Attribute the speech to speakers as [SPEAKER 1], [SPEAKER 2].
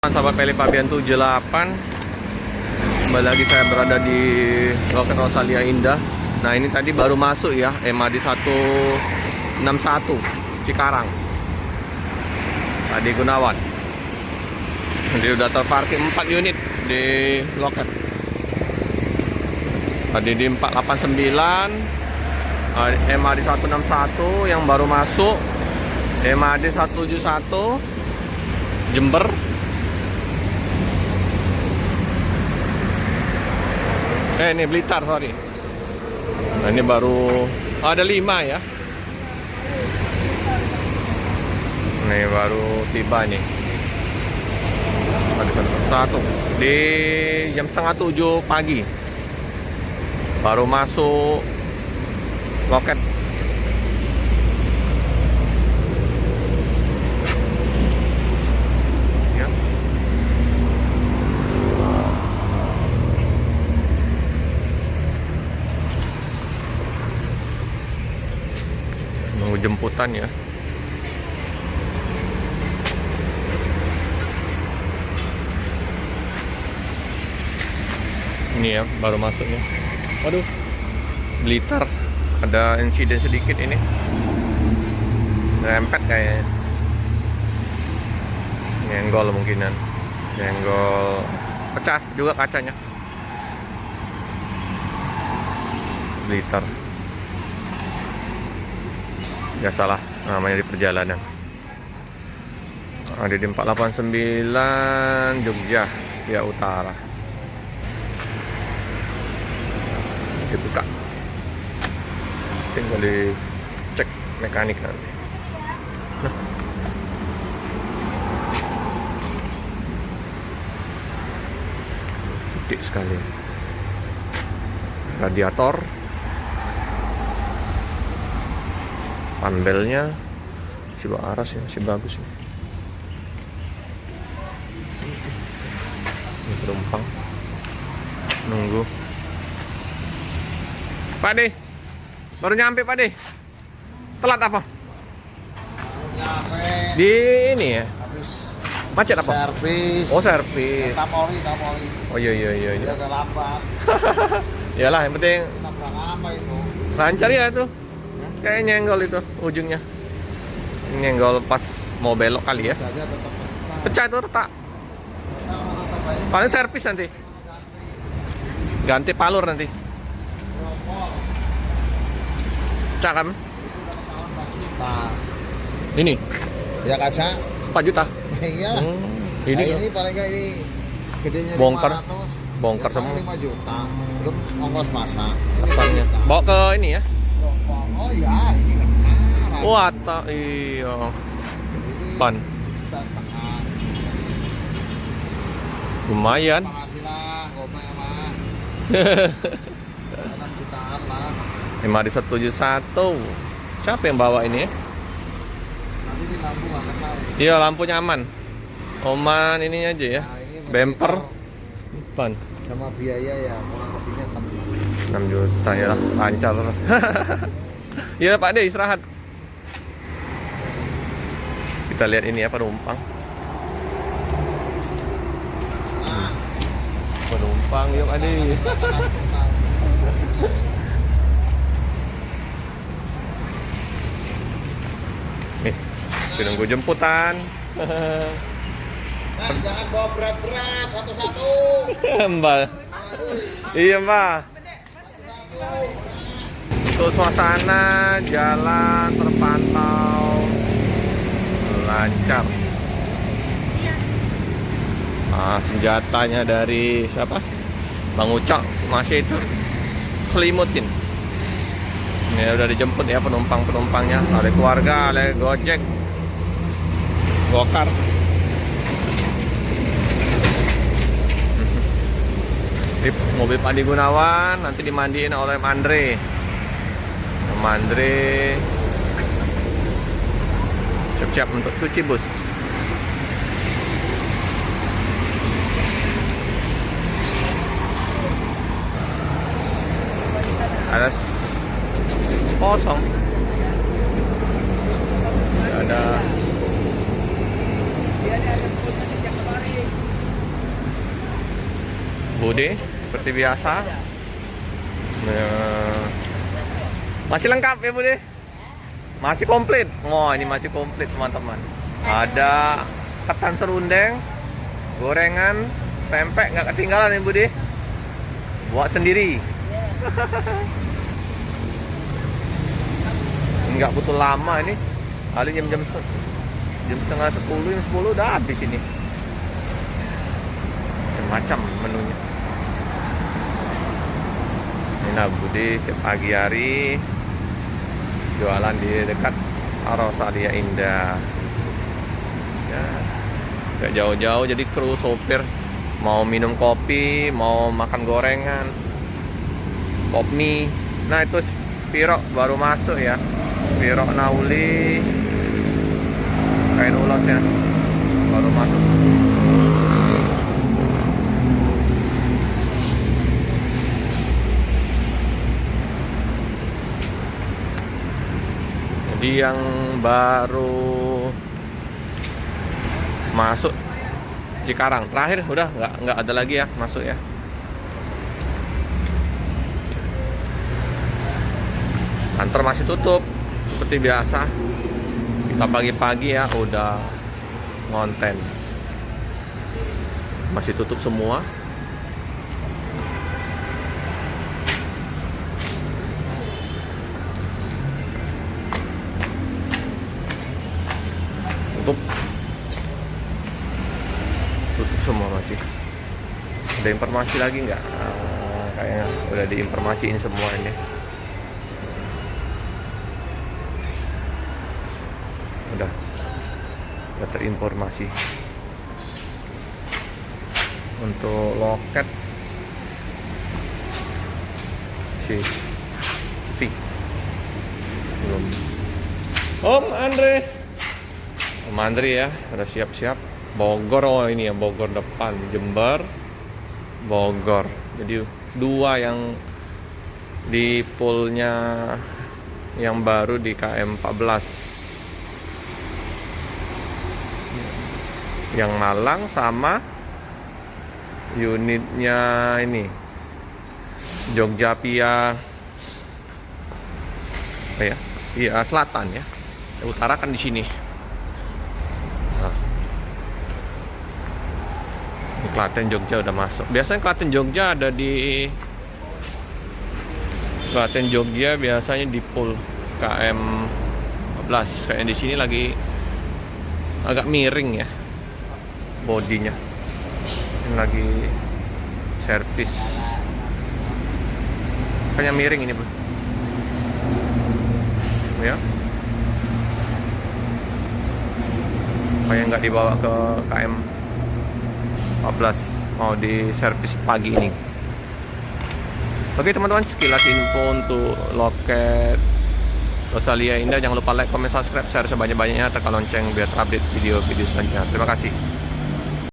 [SPEAKER 1] Sahabat Pele Pabian 78, kembali lagi saya berada di Loket Rosalia Indah. Nah ini tadi baru masuk ya, MAD 161 Cikarang Adi Gunawan. Jadi udah terparkir 4 unit di loket. Tadi di 489 MAD 161 yang baru masuk, MAD 171 Jember. Ini Blitar, sorry. Nah ini baru ada 5 ya. Ini baru tiba nih. Ada satu di jam setengah 7 pagi. Baru masuk loket. Nunggu jemputan ya. Ini ya baru masuknya. Waduh, Blitar ada insiden sedikit ini, rempet kayaknya. Nyenggol mungkinan, nyenggol, pecah juga kacanya. Blitar. Biasalah namanya di perjalanan. Ada di 489 Jogja ya Utara. Dibuka, tinggal dicek mekanik nanti. Nah, gede sekali radiator. Panbelnya si aras ya, masih bagus ya. Ini penumpang nunggu. Pak De, baru nyampe Pak De. Telat apa?
[SPEAKER 2] Nyampe.
[SPEAKER 1] Di ini ya.
[SPEAKER 2] Habis
[SPEAKER 1] macet apa?
[SPEAKER 2] servis.
[SPEAKER 1] Oh servis.
[SPEAKER 2] Tamoli.
[SPEAKER 1] Oh iya.
[SPEAKER 2] Udah lambat.
[SPEAKER 1] Iyalah yang penting
[SPEAKER 2] Nabrak apa itu?
[SPEAKER 1] lancar ya itu. Kayak nyenggol itu ujungnya. Nyenggol pas mau belok kali ya.
[SPEAKER 2] Saja tetap besar.
[SPEAKER 1] Pecah itu retak. Paling servis nanti. Ganti palur nanti. Pecah kan?
[SPEAKER 2] Nah,
[SPEAKER 1] Ini
[SPEAKER 2] ya kaca.
[SPEAKER 1] 4 juta.
[SPEAKER 2] Iya.
[SPEAKER 1] Ini
[SPEAKER 2] Nah, ini paling nggak ini gedenya
[SPEAKER 1] Bongkar.
[SPEAKER 2] 500.
[SPEAKER 1] Bongkar
[SPEAKER 2] Ya, paling
[SPEAKER 1] semua.
[SPEAKER 2] 5 juta. Belum ongkos pasang.
[SPEAKER 1] Pasangnya. Bawa ke ini ya.
[SPEAKER 2] Oh iya, ini kan.
[SPEAKER 1] Wah, iya. Ban.
[SPEAKER 2] 1,5
[SPEAKER 1] Lumayan.
[SPEAKER 2] Makasih lah, gomel mah. 6 jutaan lah.
[SPEAKER 1] MAD 171. Siapa yang bawa ini ya?
[SPEAKER 2] Nanti di lampu nggak kena ya.
[SPEAKER 1] Iya, lampunya aman. Oman ininya aja ya.
[SPEAKER 2] Nah, ini
[SPEAKER 1] Bumper. Ban.
[SPEAKER 2] sama biaya ya kurang lebihnya
[SPEAKER 1] 6 juta ya, lancar. Iya Pak De, istirahat. Kita lihat ini ya penumpang. Penumpang yuk Ade. Nih, sudah nunggu jemputan.
[SPEAKER 2] Nah, jangan bawa berat-berat satu-satu.
[SPEAKER 1] Mbak. Iya Mbak. Untuk suasana jalan terpantau lancar. Nah, senjatanya dari siapa? Bang Ucok masih itu selimutin. Ini udah dijemput ya penumpangnya, oleh keluarga, oleh Gojek, Gokar. Di mobil Pak Adi Gunawan nanti dimandiin oleh Andre. Siap-siap untuk cuci bus. Ada kosong. Tidak ada. Bude seperti biasa. Nah, masih lengkap ya Bude? Masih komplit. Oh, ini masih komplit teman-teman. Ada ketan serundeng, gorengan, pempek nggak ketinggalan ya Bude? Buat sendiri. Nggak butuh lama ini. Kali jam setengah 10, jam 10 udah habis ini. Macam-macam menunya. Ini Bude tiap pagi hari jualan di dekat Rosalia Indah. Ya, gak jauh-jauh, jadi kru sopir mau minum kopi, mau makan gorengan, pop mie. Nah itu Spiro baru masuk ya. Spiro Nauli kain ulos ya, baru masuk. Jadi yang baru masuk Cikarang terakhir udah nggak ada lagi ya masuk ya. Kantor masih tutup seperti biasa. Kita pagi-pagi ya udah ngonten. Masih tutup semua. Tutup semua masih. Ada informasi lagi nggak? Kayaknya udah diinformasiin semua ini. Udah terinformasi. Untuk loket sepi. Belum. Om Andre ya, udah siap-siap. Bogor, oh ini ya Bogor depan, Jember, Bogor. Jadi dua yang di poolnya yang baru di KM 14. Yang Malang sama unitnya ini Jogja Pia. Oh ya, Pia Selatan ya. Utara kan di sini. Klaten Jogja udah masuk. Biasanya Klaten Jogja ada di Klaten Jogja biasanya di pool KM 14. Kayak di sini lagi agak miring ya bodinya. Ini lagi servis. Kayaknya miring ini, Bu. Ya. Kayak nggak dibawa ke KM 14, mau di servis pagi ini. Oke teman-teman, sekilas info untuk loket Rosalia Indah. Jangan lupa like, comment, subscribe, share sebanyak-banyaknya, tekan lonceng biar update video-video selanjutnya. Terima kasih.